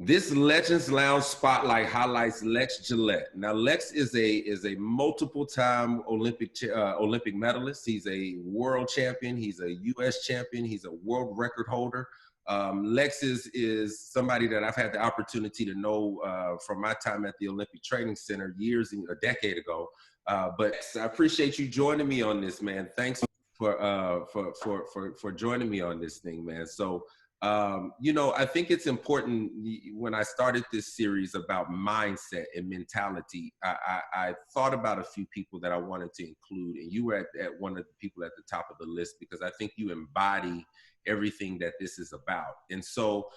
This Legends Lounge spotlight highlights Lex Gillette. Now, Lex is a multiple-time Olympic medalist. He's a world champion. He's a U.S. champion. He's a world record holder. Lex is somebody that I've had the opportunity to know from my time at the Olympic Training Center a decade ago. But I appreciate you joining me on this, man. Thanks for joining me on this thing, man. So. I think it's important when I started this series about mindset and mentality, I thought about a few people that I wanted to include, and you were at one of the people at the top of the list because I think you embody everything that this is about. And so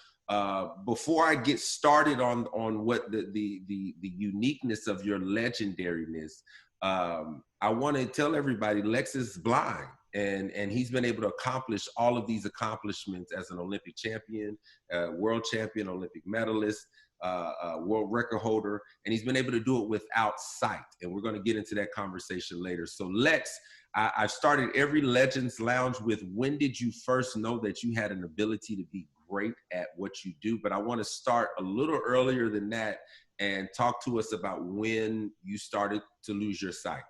before I get started on what the uniqueness of your legendariness, I want to tell everybody Lex is blind. And he's been able to accomplish all of these accomplishments as an Olympic champion, world champion, Olympic medalist, world record holder, and he's been able to do it without sight. And we're going to get into that conversation later. So Lex, I've started every Legends Lounge with, when did you first know that you had an ability to be great at what you do? But I want to start a little earlier than that and talk to us about when you started to lose your sight.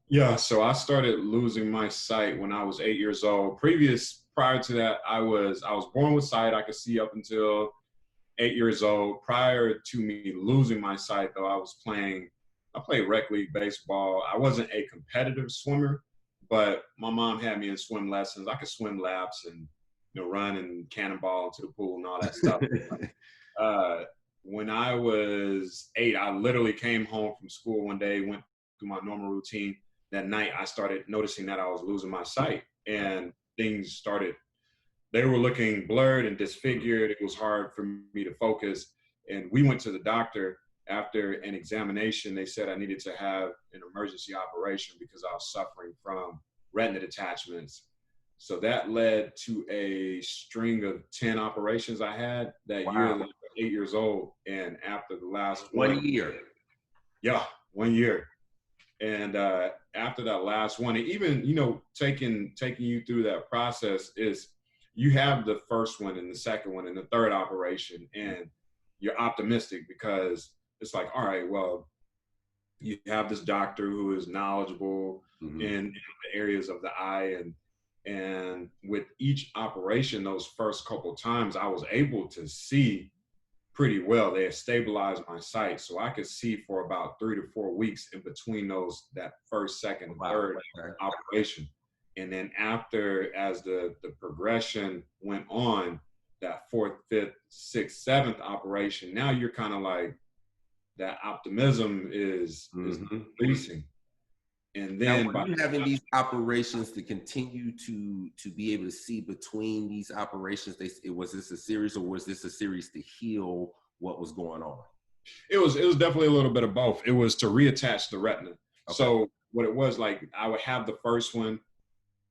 Yeah, so I started losing my sight when I was 8 years old. Prior to that, I was born with sight. I could see up until 8 years old. Prior to me losing my sight, though, I played rec league baseball. I wasn't a competitive swimmer, but my mom had me in swim lessons. I could swim laps and run and cannonball into the pool and all that stuff. When I was 8, I literally came home from school one day, went through my normal routine. That night, I started noticing that I was losing my sight, and they were looking blurred and disfigured. It was hard for me to focus. And we went to the doctor after an examination. They said I needed to have an emergency operation because I was suffering from retina detachments. So that led to a string of 10 operations I had that year, I was 8 years old. And after the last 1 year. Yeah, 1 year. And after that last one, and even, taking you through that process is you have the first one and the second one and the third operation, and you're optimistic because it's like, all right, well, you have this doctor who is knowledgeable in the areas of the eye. And with each operation, those first couple times, I was able to see pretty well. They had stabilized my sight, so I could see for about 3 to 4 weeks in between that first, second, third operation. And then as the progression went on, that fourth, fifth, sixth, seventh operation, now you're kind of like, that optimism is increasing. And then now, you having these operations to continue to be able to see between these operations, was this a series, or was this a series to heal what was going on? It was definitely a little bit of both. It was to reattach the retina. Okay. So what it was, like, I would have the first one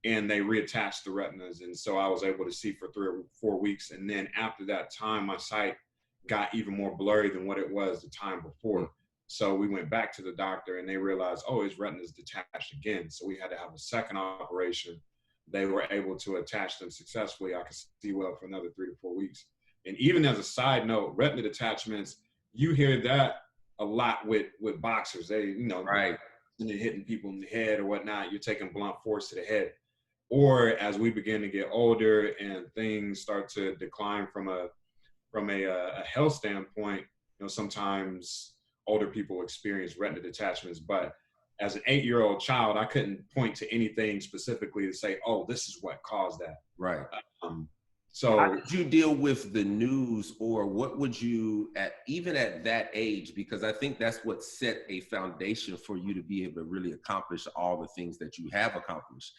and they reattached the retinas. And so I was able to see for 3 or 4 weeks. And then after that time, my sight got even more blurry than what it was the time before. So we went back to the doctor and they realized, oh, his retina is detached again. So we had to have a second operation. They were able to attach them successfully. I could see well for another 3 to 4 weeks. And even as a side note, retina detachments, you hear that a lot with boxers. They, right, and they're hitting people in the head or whatnot. You're taking blunt force to the head. Or as we begin to get older and things start to decline from a health standpoint, sometimes older people experience retina detachments. But as an 8-year-old child, I couldn't point to anything specifically to say, oh, this is what caused that. Right. So how did you deal with the news, or what would you, even at that age, because I think that's what set a foundation for you to be able to really accomplish all the things that you have accomplished.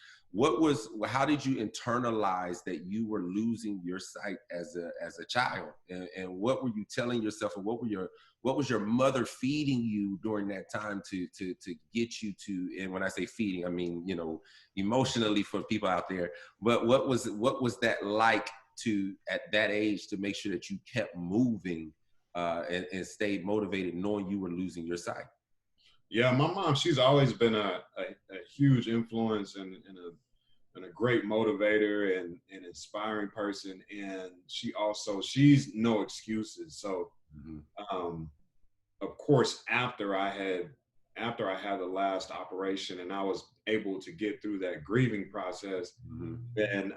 How did you internalize that you were losing your sight as a child, and what were you telling yourself, and what was your mother feeding you during that time to get you to, and when I say feeding, I mean, emotionally for people out there, but what was that like to, at that age, to make sure that you kept moving and stayed motivated knowing you were losing your sight? Yeah, my mom, she's always been a huge influence and and a great motivator and an inspiring person. And she's no excuses. So, of course, after I had the last operation and I was able to get through that grieving process, then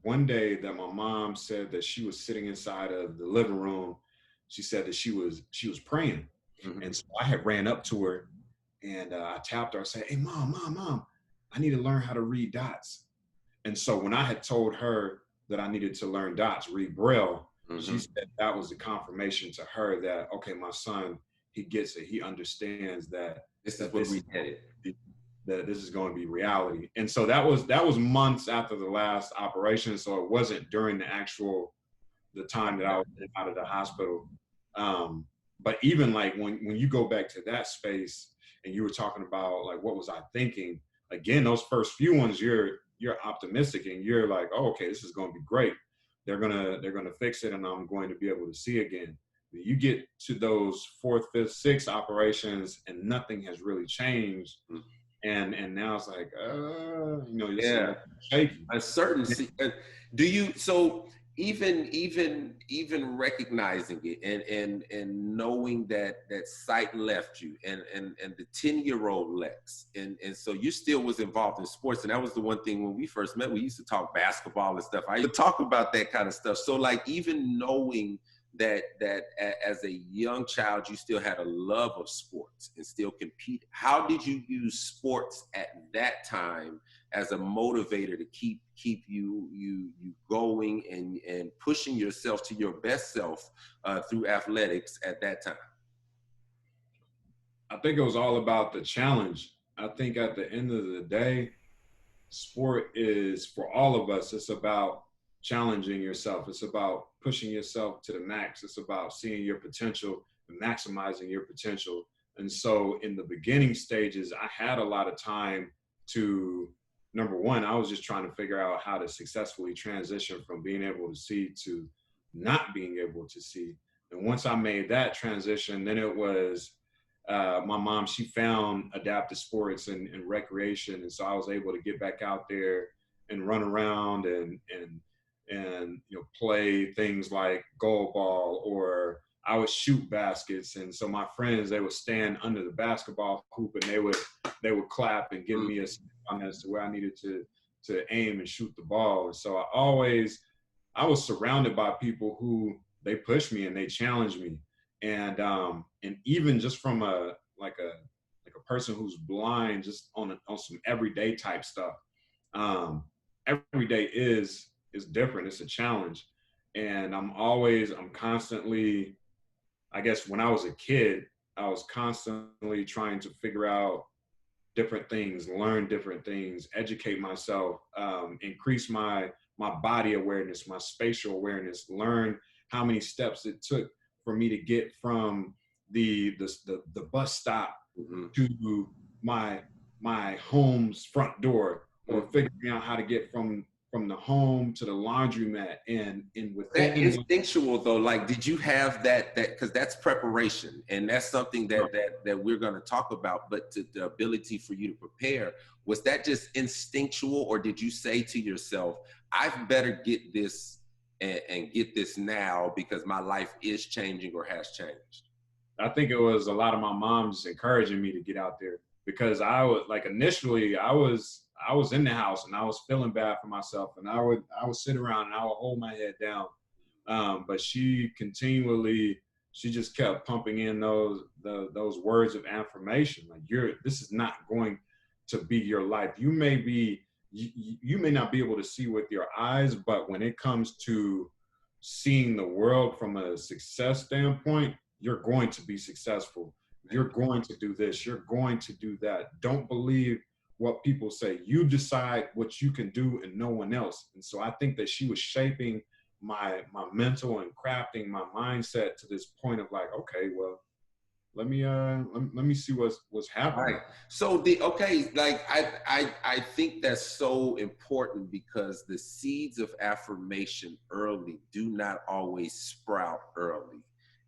one day that my mom said that she was sitting inside of the living room, she said that she was praying. And so I had ran up to her and I tapped her. I said, "Hey, mom, I need to learn how to read dots." And so when I had told her that I needed to learn dots, read Braille, she said that was the confirmation to her that, okay, my son, he gets it. He understands that this is where we headed. That this is going to be reality. And so that was months after the last operation. So it wasn't during the time that I was out of the hospital. But even like when you go back to that space and you were talking about like, what was I thinking? Again, those first few ones, you're optimistic and you're like, oh, okay, this is going to be great. They're gonna fix it and I'm going to be able to see again. You get to those 4th, 5th, 6th operations and nothing has really changed. And now it's like, you're shaky. Uncertainty. Do you, so even recognizing it and knowing that sight left you and the 10-year-old Lex and so you still was involved in sports, and that was the one thing when we first met, we used to talk basketball and stuff. I used to talk about that kind of stuff. So like even knowing that as a young child you still had a love of sports and still compete, how did you use sports at that time as a motivator to keep you going and pushing yourself to your best self through athletics at that time? I think it was all about the challenge. I think at the end of the day, sport is, for all of us, it's about challenging yourself. It's about pushing yourself to the max. It's about seeing your potential and maximizing your potential. And so in the beginning stages, I had a lot of time to, number one, I was just trying to figure out how to successfully transition from being able to see to not being able to see. And once I made that transition, then it was my mom, she found adaptive sports and recreation. And so I was able to get back out there and run around and play things like goal ball, or I would shoot baskets. And so my friends, they would stand under the basketball hoop and they would clap and give me a sign as to where I needed to aim and shoot the ball. And so I was surrounded by people who they pushed me and they challenged me. And even just from a person who's blind, just on some everyday type stuff. Every day is different. It's a challenge. And I'm constantly, I guess when I was a kid, I was constantly trying to figure out different things, learn different things, educate myself, increase my body awareness, my spatial awareness, learn how many steps it took for me to get from the bus stop to my home's front door, or figuring out how to get from the home to the laundromat. And within that instinctual though, like did you have that because that's preparation, and that's something that we're going to talk about, but the ability for you to prepare, was that just instinctual, or did you say to yourself, I better get this and get this now because my life is changing or has changed? I think it was a lot of my mom just encouraging me to get out there, because I was like, initially I was in the house and I was feeling bad for myself, and I would sit around and I would hold my head down. But she just kept pumping in those words of affirmation. Like, this is not going to be your life. You may not be able to see with your eyes, but when it comes to seeing the world from a success standpoint, you're going to be successful. You're going to do this. You're going to do that. Don't believe what people say. You decide what you can do and no one else. And so I think that she was shaping my mental and crafting my mindset to this point of like, okay, well, let me see what's happening. Right. So I think that's so important, because the seeds of affirmation early do not always sprout early.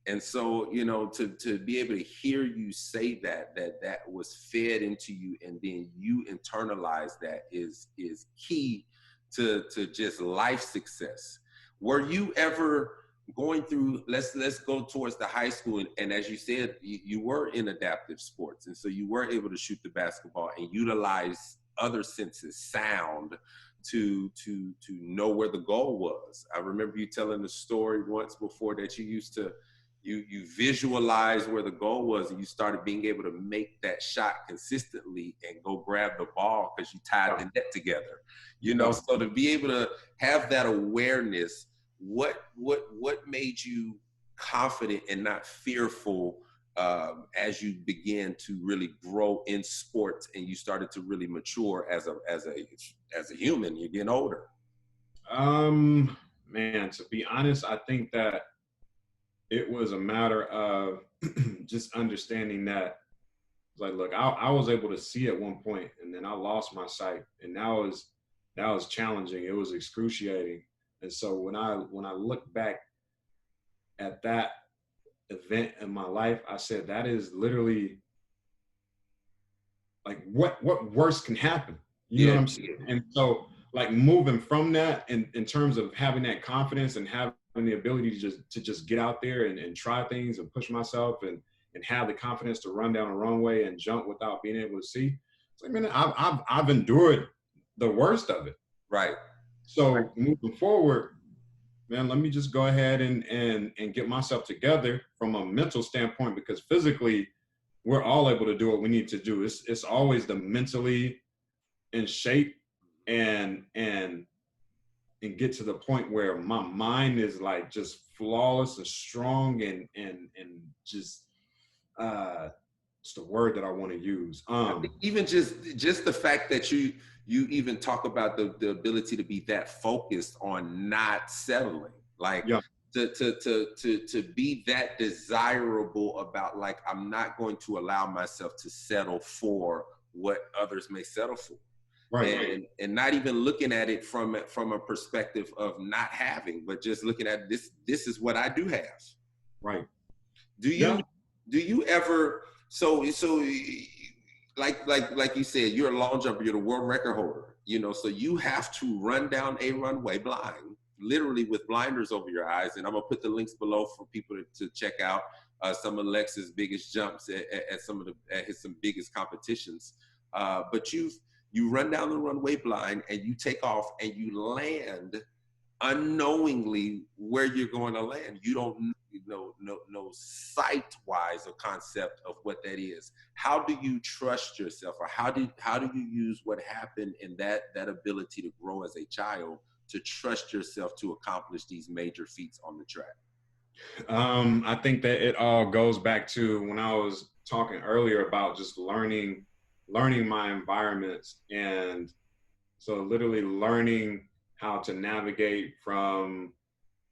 And so, you know, to be able to hear you say that was fed into you, and then you internalize that is key to just life success. Were you ever going through, let's go towards the high school, and as you said, you were in adaptive sports, and so you were able to shoot the basketball and utilize other senses, sound, to know where the goal was. I remember you telling the story once before that you used to you visualize where the goal was, and you started being able to make that shot consistently and go grab the ball because you tied the net together. You know, so to be able to have that awareness, what made you confident and not fearful as you began to really grow in sports and you started to really mature as a human? You're getting older. Man, to be honest, I think that it was a matter of just understanding that, like, look, I was able to see at one point, and then I lost my sight, and that was challenging. It was excruciating. And so when I look back at that event in my life, I said, that is literally like what worse can happen. You know what I'm saying? And so, like, moving from that, in terms of having that confidence and having the ability to just get out there and try things and push myself and have the confidence to run down a runway and jump without being able to see. It's like, man, I've endured the worst of it. Right. So moving forward, man, let me just go ahead and get myself together from a mental standpoint, because physically we're all able to do what we need to do. It's always the mentally in shape and get to the point where my mind is like just flawless and strong and just it's the word that I want to use. Even just the fact that you even talk about the ability to be that focused on not settling, like to be that desirable about, like, I'm not going to allow myself to settle for what others may settle for. Right. And not even looking at it from a perspective of not having, but just looking at this is what I do have. Right. Do you ever, so like you said, you're a long jumper, you're the world record holder, you know, so you have to run down a runway blind, literally with blinders over your eyes. And I'm gonna put the links below for people to check out some of Lex's biggest jumps at some biggest competitions. But you run down the runway blind and you take off and you land unknowingly where you're going to land. You don't know sight-wise or concept of what that is. How do you trust yourself, or how do you use what happened in that ability to grow as a child to trust yourself to accomplish these major feats on the track? I think that it all goes back to when I was talking earlier about just learning my environments, and so literally learning how to navigate from,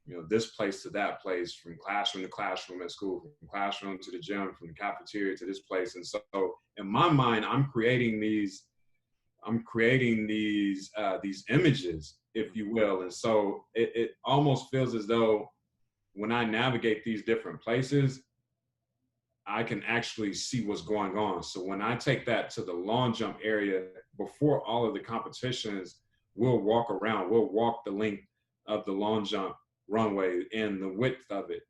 you know, this place to that place, from classroom to classroom at school, from classroom to the gym, from the cafeteria to this place. And so in my mind, I'm creating these images, if you will. And so it almost feels as though when I navigate these different places, I can actually see what's going on. So when I take that to the long jump area, before all of the competitions, we'll walk the length of the long jump runway and the width of it.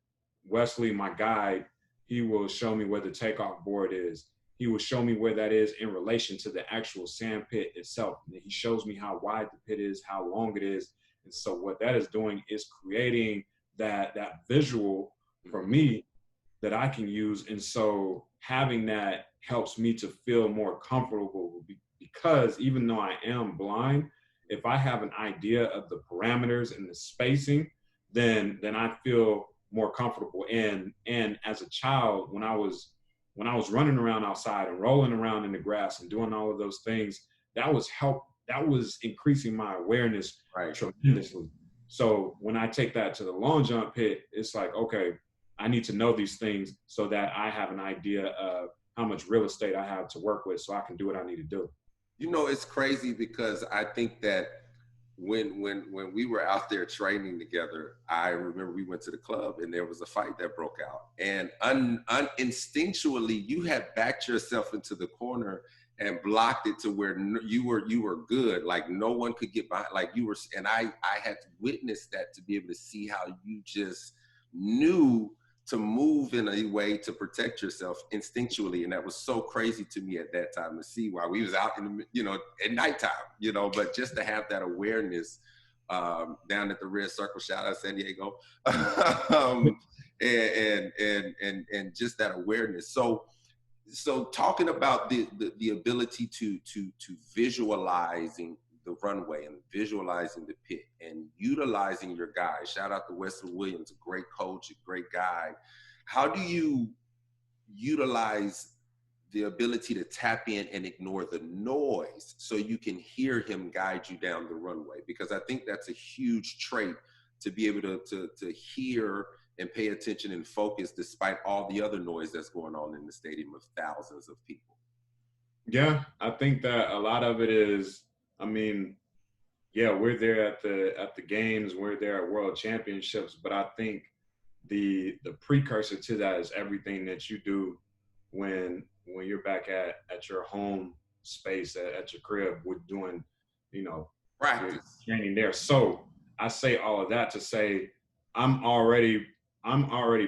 Wesley, my guide, he will show me where the takeoff board is. He will show me where that is in relation to the actual sand pit itself. And he shows me how wide the pit is, how long it is. And so what that is doing is creating that visual for me that I can use. And so having that helps me to feel more comfortable, because even though I am blind, if I have an idea of the parameters and the spacing, then I feel more comfortable. And as a child, when I was running around outside and rolling around in the grass and doing all of those things, that was increasing my awareness tremendously. So when I take that to the long jump pit, it's like, okay, I need to know these things so that I have an idea of how much real estate I have to work with so I can do what I need to do. You know, it's crazy because I think that when we were out there training together, I remember we went to the club and there was a fight that broke out, and instinctually you had backed yourself into the corner and blocked it to where you were good, like no one could get behind, like you were. And I had witnessed that, to be able to see how you just knew to move in a way to protect yourself instinctually. And that was so crazy to me at that time, to see while we was out in the, at nighttime, but just to have that awareness down at the Red Circle, shout out San Diego, and just that awareness. So talking about the ability to visualizing the runway and visualizing the pit and utilizing your guys. Shout out to Wesley Williams, a great coach, a great guy. How do you utilize the ability to tap in and ignore the noise so you can hear him guide you down the runway? Because I think that's a huge trait, to be able to hear and pay attention and focus despite all the other noise that's going on in the stadium of thousands of people. Yeah, I think that a lot of it is, I mean, yeah, we're there at the games, we're there at World Championships, but I think the precursor to that is everything that you do when you're back at your home space, at your crib, with doing, Practice. training there. So I say all of that to say I'm already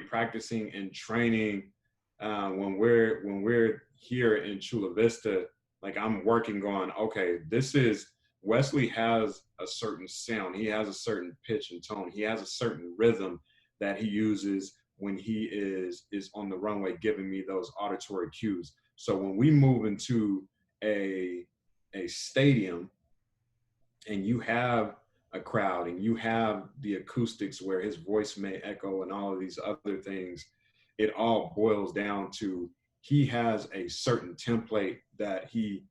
practicing and training when we're here in Chula Vista. Like, I'm working on, okay, this is, Wesley has a certain sound, he has a certain pitch and tone, he has a certain rhythm that he uses when he is on the runway, giving me those auditory cues. So when we move into a stadium and you have a crowd and you have the acoustics where his voice may echo and all of these other things, it all boils down to, he has a certain template that he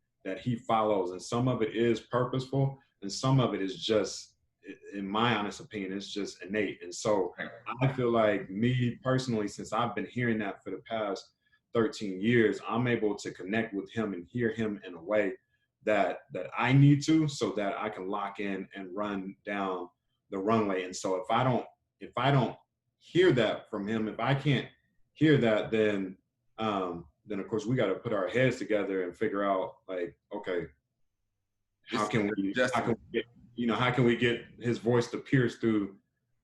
follows, and some of it is purposeful and some of it is just, in my honest opinion, it's just innate. And so I feel like, me personally, since I've been hearing that for the past 13 years, I'm able to connect with him and hear him in a way that I need to, so that I can lock in and run down the runway. And so if I don't hear that from him, if I can't hear that, then of course we got to put our heads together and figure out, like, okay, how can we get his voice to pierce through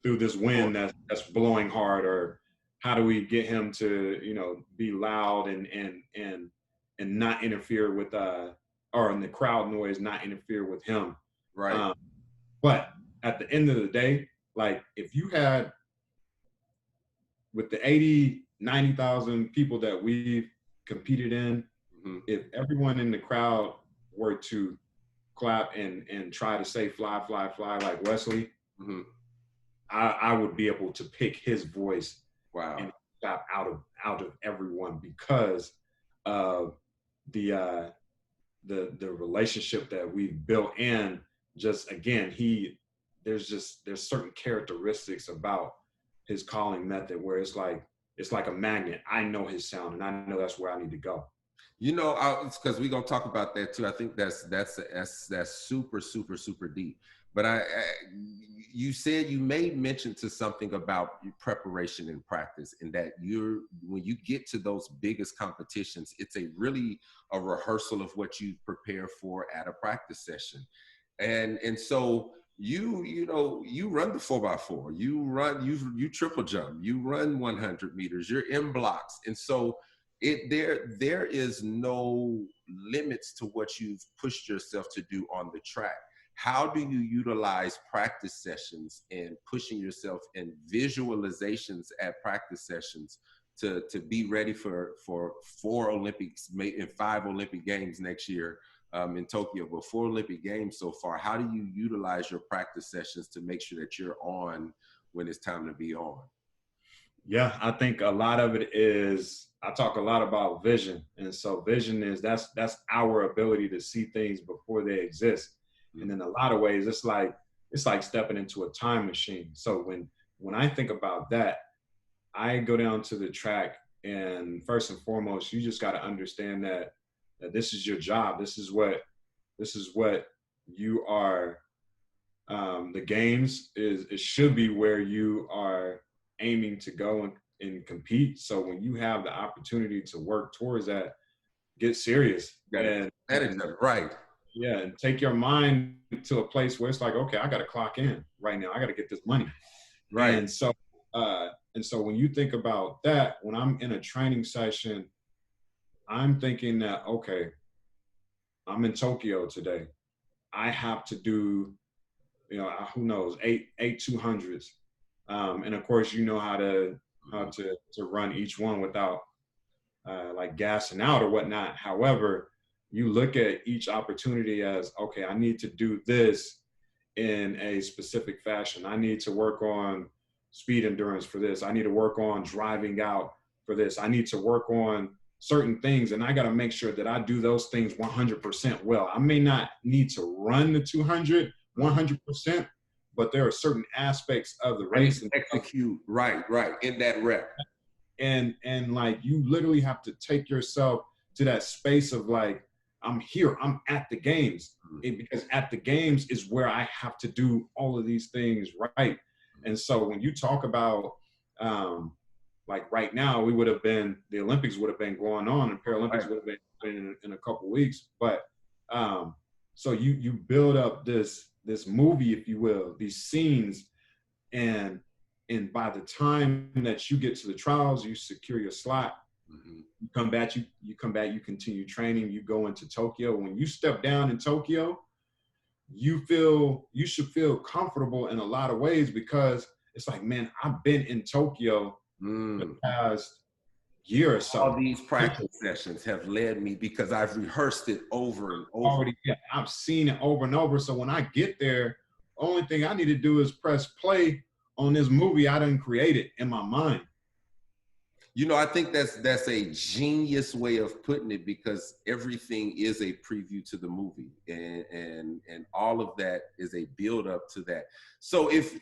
this wind that's blowing hard, or how do we get him to be loud and not interfere with or in the crowd noise not interfere with him, right? But at the end of the day, like, if you had, with the 80,000-90,000 people that we've competed in, if everyone in the crowd were to clap and try to say fly, fly, fly like Wesley, I would be able to pick his voice. Wow. And clap out of everyone, because of the relationship that we've built. And just, again, there's certain characteristics about his calling method where it's like a magnet. I know his sound and I know that's where I need to go. Because we're gonna talk about that too. I think that's super, super, super deep. But you said, you made mention to something about preparation and practice, and that when you get to those biggest competitions, it's a rehearsal of what you prepare for at a practice session, and so you run the 4x4, you triple jump, you run 100 meters, you're in blocks, and so there is no limits to what you've pushed yourself to do on the track. How do you utilize practice sessions and pushing yourself in visualizations at practice sessions to be ready for 4 Olympics, in 5 Olympic Games next year in Tokyo, but 4 Olympic Games so far? How do you utilize your practice sessions to make sure that you're on when it's time to be on? Yeah, I think a lot of it is, I talk a lot about vision. And so vision is, that's our ability to see things before they exist. And in a lot of ways, it's like stepping into a time machine. So when I think about that, I go down to the track, and first and foremost, you just got to understand that this is your job. This is what you are the games it should be where you are aiming to go and compete. So when you have the opportunity to work towards that, get serious and right. Yeah, and take your mind to a place where it's like, okay, I got to clock in right now. I got to get this money. Right. And so when you think about that, when I'm in a training session, I'm thinking that, okay, I'm in Tokyo today. I have to do, who knows, eight 200s. And of course, you know how to run each one without like gassing out or whatnot. However, you look at each opportunity as, okay, I need to do this in a specific fashion. I need to work on speed endurance for this. I need to work on driving out for this. I need to work on certain things, and I got to make sure that I do those things 100% well. I may not need to run the 200 100%, but there are certain aspects of the race and execute right in that rep. And like, you literally have to take yourself to that space of like, I'm here, I'm at the games. Because at the games is where I have to do all of these things right. And so when you talk about, like right now, the Olympics would have been going on and Paralympics would have been in a couple of weeks. But so you build up this movie, if you will, these scenes, and by the time that you get to the trials, you secure your slot. You come back, you continue training, you go into Tokyo. When you step down in Tokyo, you should feel comfortable in a lot of ways, because it's like, man, I've been in Tokyo the past year or so. All these practice sessions have led me, because I've rehearsed it over and over. I've seen it over and over. So when I get there, only thing I need to do is press play on this movie I done created in my mind. I think that's a genius way of putting it, because everything is a preview to the movie, and all of that is a build up to that. So if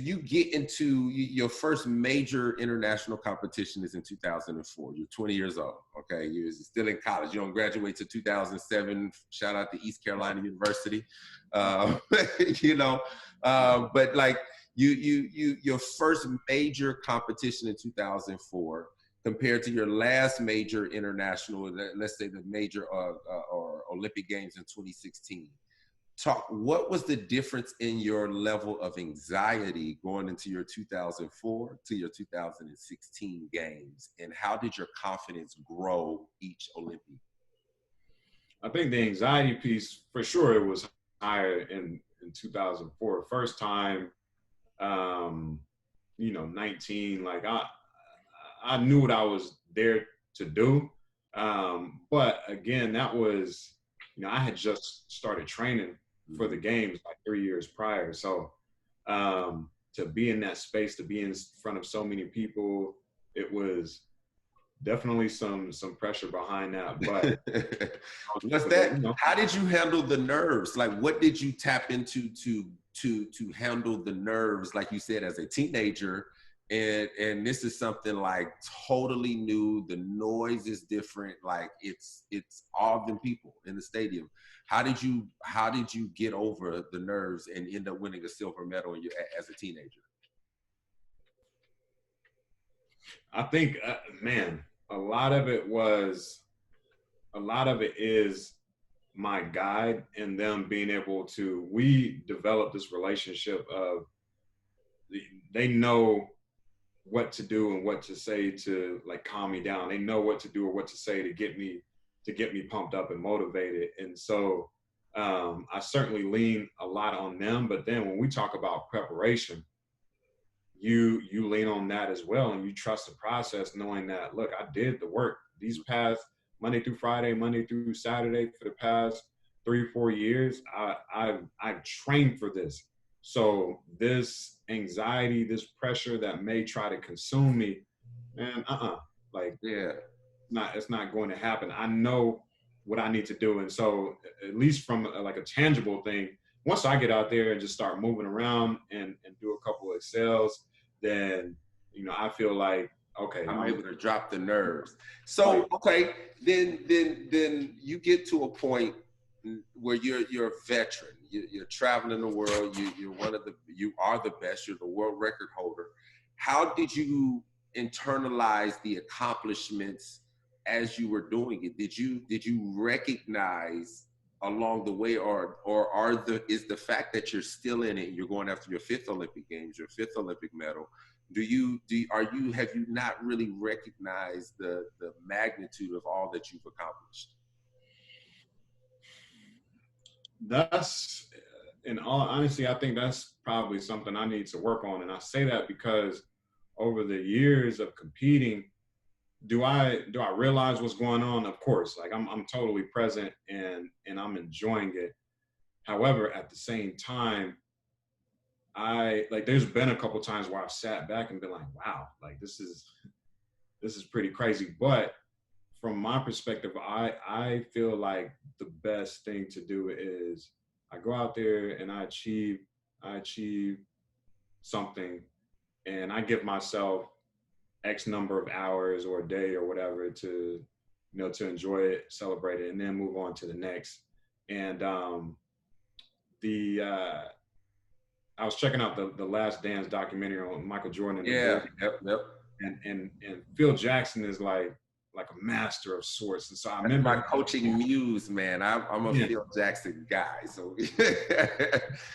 you get into your first major international competition is in 2004, you're 20 years old. Okay, you're still in college. You don't graduate to 2007. Shout out to East Carolina University. But like, your first major competition in 2004 compared to your last major international, let's say the major or Olympic Games in 2016. What was the difference in your level of anxiety going into your 2004 to your 2016 games, and how did your confidence grow each Olympic? I think the anxiety piece, for sure, it was higher in 2004. First time, 19, like I knew what I was there to do. But again, that was, I had just started training for the games like 3 years prior. So to be in that space, to be in front of so many people, it was definitely some pressure behind that. But what's that? How did you handle the nerves? Like, what did you tap into to handle the nerves, like you said, as a teenager? And this is something like totally new. The noise is different. Like it's all them people in the stadium. How did you get over the nerves and end up winning a silver medal as a teenager? I think, man, a lot of it is my guide and them being able to, we developed this relationship of, they know what to do and what to say to like calm me down. They know what to do or what to say to get me pumped up and motivated. And so I certainly lean a lot on them. But then when we talk about preparation, you lean on that as well, and you trust the process, knowing that, look, I did the work these past Monday through Friday, Monday through Saturday for the past 3 or 4 years. I've trained for this. So this anxiety, this pressure that may try to consume me, man, it's not going to happen. I know what I need to do. And so at least from like a tangible thing, once I get out there and just start moving around and do a couple of excels, then, I feel like, okay, I'm able to drop the nerves. So, okay, then you get to a point where you're a veteran, you're traveling the world, you are the best, you're the world record holder. How did you internalize the accomplishments as you were doing it? Did you recognize along the way, or is the fact that you're still in it, you're going after your fifth Olympic Games, your fifth Olympic medal, have you not really recognized the magnitude of all that you've accomplished? That's, in all honesty, I think that's probably something I need to work on. And I say that because over the years of competing, do I realize what's going on? Of course, like I'm totally present and I'm enjoying it. However, at the same time, there's been a couple times where I've sat back and been like, wow, like this is pretty crazy. But from my perspective, I feel like the best thing to do is I go out there and I achieve something, and I give myself X number of hours or a day or whatever to to enjoy it, celebrate it, and then move on to the next. And I was checking out the Last Dance documentary on Michael Jordan. And Yeah, yep. And Phil Jackson is like a master of sorts. And so I remember my coaching muse, man. I'm a Phil Jackson guy. So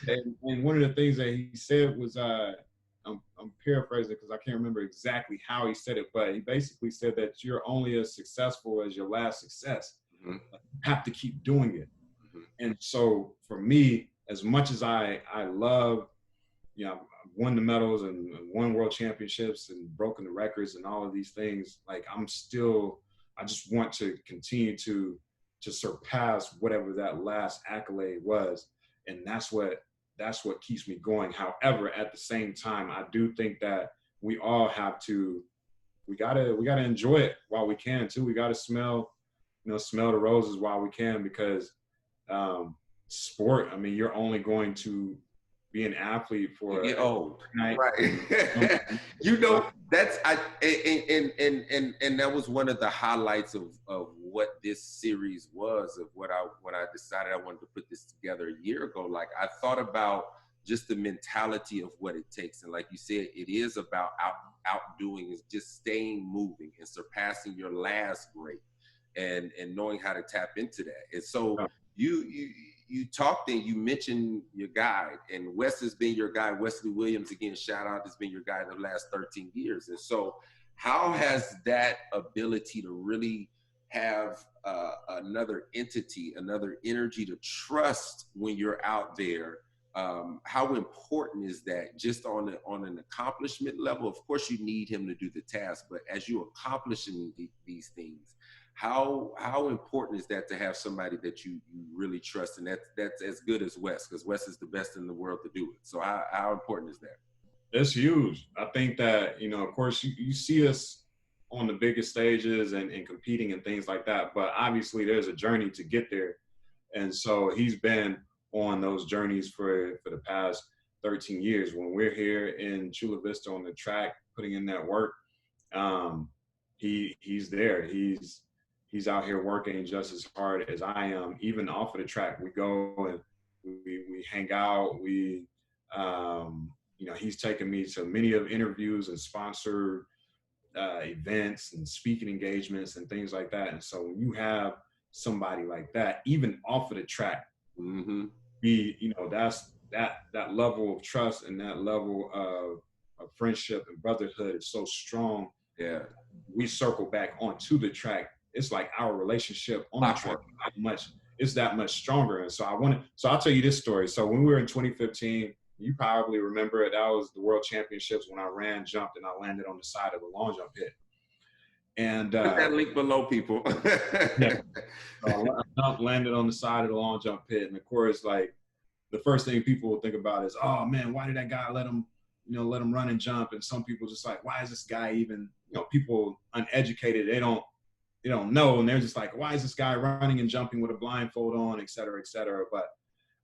and one of the things that he said was I'm paraphrasing because I can't remember exactly how he said it, but he basically said that you're only as successful as your last success. Mm-hmm. Like, you have to keep doing it. Mm-hmm. And so for me, as much as I love, I've won the medals and won world championships and broken the records and all of these things, like I just want to continue to surpass whatever that last accolade was. And that's what keeps me going. However, at the same time, I do think that we all have to, we gotta enjoy it while we can too. We gotta smell the roses while we can, because sport, I mean, you're only going to be an athlete for you get old, night. Right? That's and that was one of the highlights of what this series was, of when I decided I wanted to put this together a year ago. Like, I thought about just the mentality of what it takes, and like you said, it is about outdoing, is just staying moving and surpassing your last great, and knowing how to tap into that. And so you talked and you mentioned your guide, and Wes has been your guide. Wesley Williams, again, shout out, has been your guide the last 13 years. And so how has that ability to really have another entity, another energy to trust when you're out there, how important is that, just on an accomplishment level? Of course, you need him to do the task, but as you're accomplishing these things, how important is that to have somebody that you really trust? And that's as good as Wes, because Wes is the best in the world to do it. So how important is that? It's huge. I think that, of course, you see us on the biggest stages and competing and things like that, but obviously there's a journey to get there. And so he's been on those journeys for the past 13 years. When we're here in Chula Vista on the track, putting in that work, he's there. He's out here working just as hard as I am. Even off of the track, we go and we hang out. He's taken me to many of interviews and sponsored events and speaking engagements and things like that. And so when you have somebody like that, even off of the track, mm-hmm. That's that level of trust and that level of friendship and brotherhood is so strong. Yeah, we circle back onto the track. It's like our relationship on the track it's that much stronger. And so I'll tell you this story. So when we were in 2015, you probably remember it. That was the World Championships when I jumped, and I landed on the side of a long jump pit. And put that link below, people. I landed on the side of the long jump pit, and of course, like, the first thing people will think about is, oh man, why did that guy let him run and jump? And some people just like, why is this guy even? People uneducated, they don't know, and they're just like, why is this guy running and jumping with a blindfold on, et cetera, et cetera. But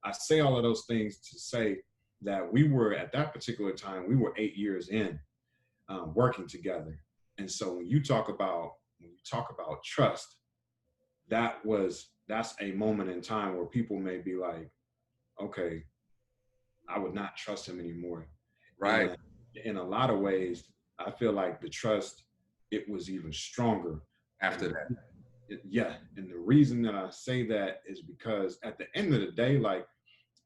I say all of those things to say that we were, at that particular time, we were 8 years in, working together. And so when you talk about trust, that was that's a moment in time where people may be like, okay, I would not trust him anymore. Right. And in a lot of ways, I feel like the trust, it was even stronger. And After that. yeah, and the reason that I say that is because at the end of the day, like,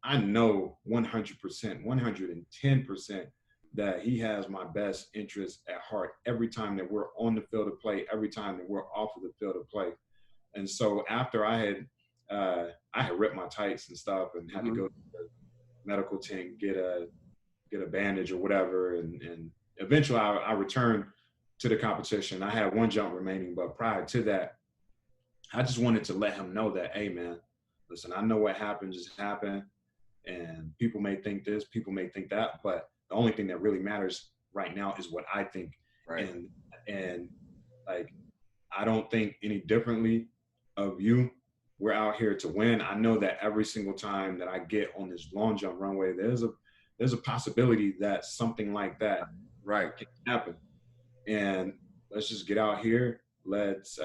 I know 100%, 110% that he has my best interest at heart every time that we're on the field of play, every time that we're off of the field of play. And so after I had ripped my tights and stuff and had to Mm-hmm. go to the medical tent, get a bandage or whatever, and eventually I returned to the competition. I had one jump remaining, but prior to that, I just wanted to let him know that, hey man, listen, I know what happened just happened, and people may think this, people may think that, but the only thing that really matters right now is what I think. Right. And like, I don't think any differently of you. We're out here to win. I know that every single time that I get on this long jump runway, there's a possibility that something like that Right. can happen. And let's just get out here. Let's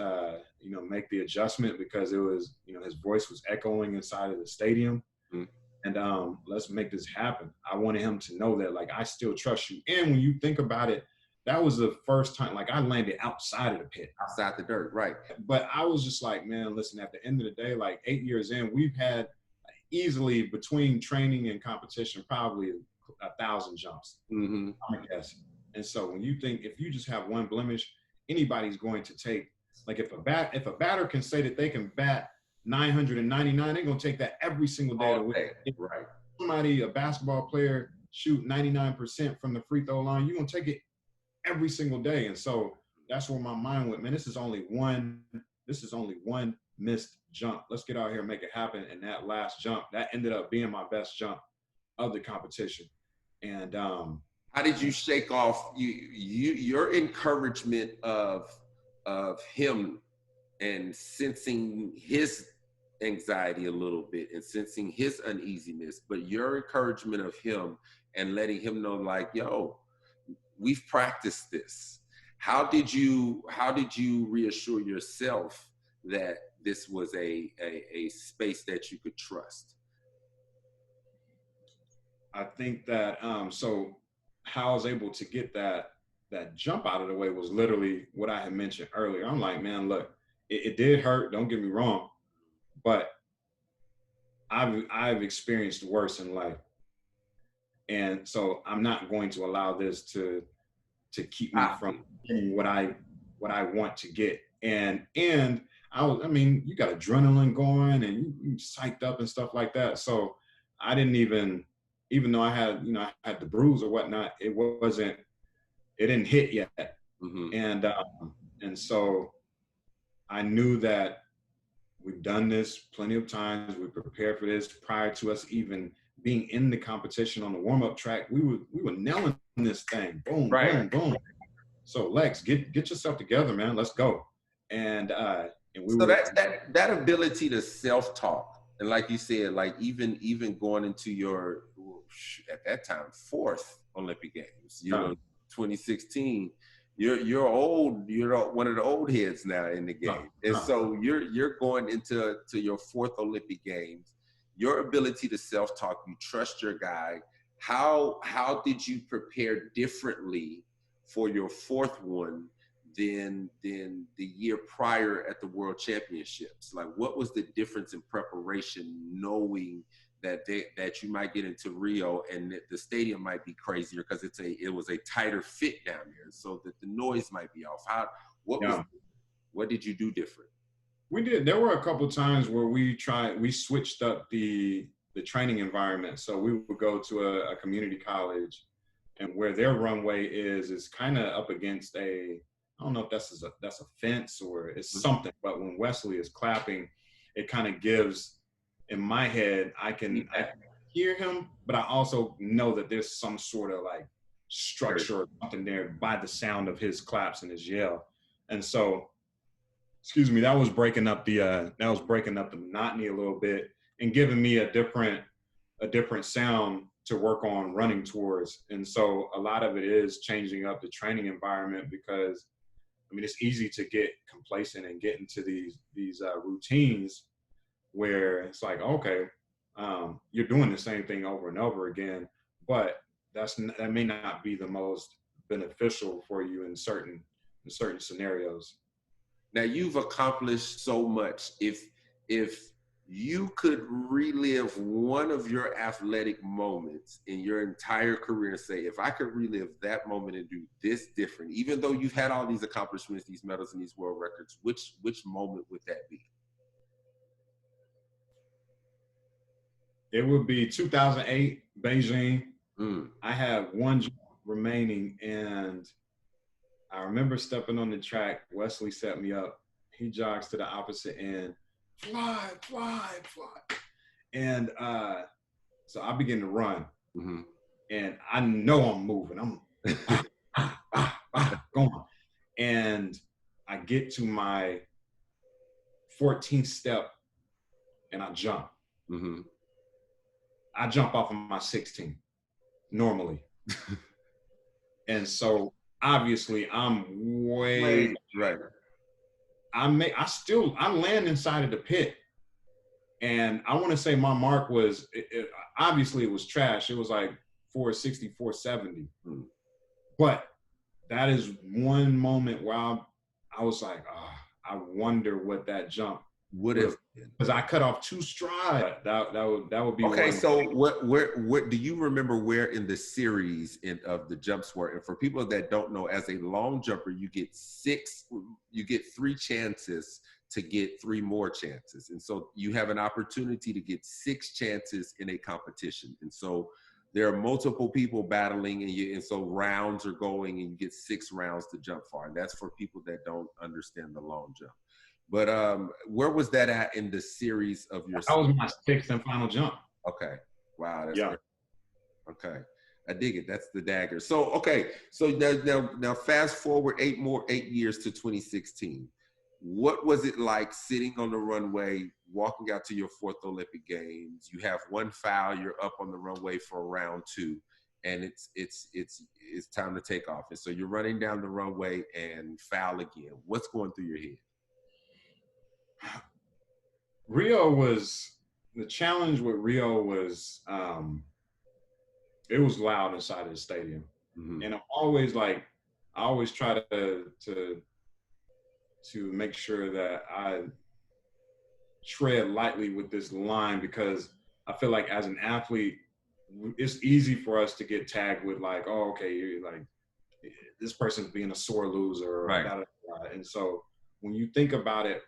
make the adjustment, because it was, his voice was echoing inside of the stadium. Mm-hmm. And let's make this happen. I wanted him to know that, like, I still trust you. And when you think about it, that was the first time, like, I landed outside of the pit. Outside the dirt. Right. But I was just like, man, listen, at the end of the day, like 8 years in, we've had easily, between training and competition, probably 1,000 jumps. Mm-hmm. I'm a guess. And so when you think, if you just have one blemish, anybody's going to take, like, if a batter can say that they can bat 999, they're going to take that every single day of the week. Right. Somebody, a basketball player, shoot 99% from the free throw line, you're going to take it every single day. And so that's where my mind went, man, this is only one missed jump. Let's get out here and make it happen. And that last jump, that ended up being my best jump of the competition. And how did you shake off your encouragement of him, and sensing his anxiety a little bit and sensing his uneasiness, but your encouragement of him and letting him know, like, yo, we've practiced this. How did you reassure yourself that this was a space that you could trust? I think that so how I was able to get that jump out of the way was literally what I had mentioned earlier. I'm like, man, look, it did hurt, don't get me wrong, but I've experienced worse in life. And so I'm not going to allow this to keep me from getting what I want to get. And I mean, you got adrenaline going and you psyched up and stuff like that. So I didn't even though I had the bruise or whatnot, it didn't hit yet. Mm-hmm. And so I knew that we've done this plenty of times. We prepared for this prior to us even being in the competition on the warm-up track. We were nailing this thing. Boom, right. Boom, boom. So Lex, get yourself together, man. Let's go. And that ability to self-talk, and like you said, like even going into your, at that time, 4th Olympic Games, 2016. You're old. You're one of the old heads now in the game, and so you're going into your 4th Olympic Games. Your ability to self-talk, you trust your guy. How did you prepare differently for your 4th one than the year prior at the World Championships? Like, what was the difference in preparation, knowing that you might get into Rio and the stadium might be crazier because it was a tighter fit down there, so that the noise might be off? What did you do different? We did. There were a couple of times where we switched up the training environment. So we would go to a community college, and where their runway is kind of up against I don't know if that's a fence or it's something, but when Wesley is clapping, it kind of gives, in my head, I can hear him, but I also know that there's some sort of like structure or something there by the sound of his claps and his yell. And so, excuse me, that was breaking up the monotony a little bit and giving me a different sound to work on running towards. And so a lot of it is changing up the training environment, because I mean, it's easy to get complacent and get into these routines where it's like, okay, you're doing the same thing over and over again, but that may not be the most beneficial for you in certain scenarios. Now you've accomplished so much. If you could relive one of your athletic moments in your entire career and say, if I could relive that moment and do this different, even though you've had all these accomplishments, these medals and these world records, which moment would that be? It would be 2008 Beijing. Mm. I had one jump remaining, and I remember stepping on the track. Wesley set me up. He jogs to the opposite end. Fly, fly, fly. And so I begin to run. Mm-hmm. And I know I'm moving. I'm going. And I get to my 14th step and I jump. Mm-hmm. I jump off of my 16 normally. And so obviously I'm way right. I land inside of the pit, and I want to say my mark was obviously it was trash. It was like 460, 470. But that is one moment where I was like, I wonder what that jump would have, because I cut off 2 strides. That would be okay. one. So what do you remember where in the series of the jumps were? And for people that don't know, as a long jumper, you get 3 chances to get 3 more chances, and so you have an opportunity to get 6 chances in a competition. And so there are multiple people battling, and so rounds are going, and you get 6 rounds to jump far. And that's for people that don't understand the long jump. But where was that at in the series of your? That was my 6th and final jump. Okay. Wow. That's yeah. Great. Okay. I dig it. That's the dagger. So, okay. So now fast forward 8 years to 2016. What was it like sitting on the runway, walking out to your 4th Olympic Games? You have 1 foul. You're up on the runway for round 2, and it's time to take off. And so you're running down the runway and foul again. What's going through your head? Rio was the challenge with Rio was it was loud inside of the stadium. Mm-hmm. And I'm always like, I always try to make sure that I tread lightly with this line, because I feel like as an athlete, it's easy for us to get tagged with like, oh, okay, you're like, this person's being a sore loser. Right. And so when you think about it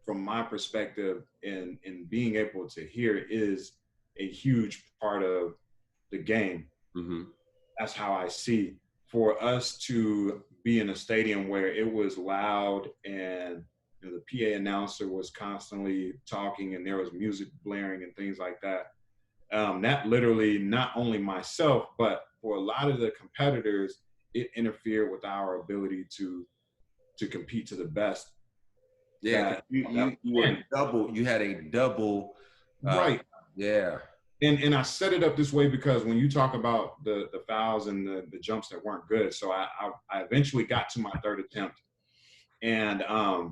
from my perspective, and being able to hear is a huge part of the game. Mm-hmm. That's how I see. For us to be in a stadium where it was loud and the PA announcer was constantly talking and there was music blaring and things like that, that literally, not only myself, but for a lot of the competitors, it interfered with our ability to compete to the best. Yeah, you had a double. Right. Yeah. And I set it up this way because when you talk about the fouls and the jumps that weren't good, so I eventually got to my 3rd attempt, and I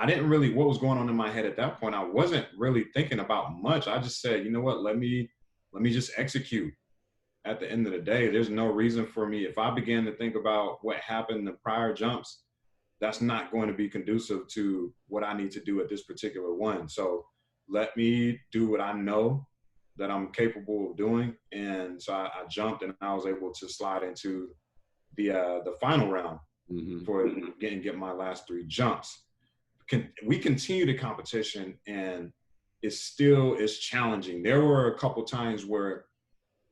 didn't really, what was going on in my head at that point, I wasn't really thinking about much. I just said, you know what, let me just execute. At the end of the day, there's no reason for me, if I began to think about what happened in the prior jumps, that's not going to be conducive to what I need to do at this particular one. So let me do what I know that I'm capable of doing. And so I jumped, and I was able to slide into the final round for get my last 3 jumps. We continue the competition, and it's challenging. There were a couple times where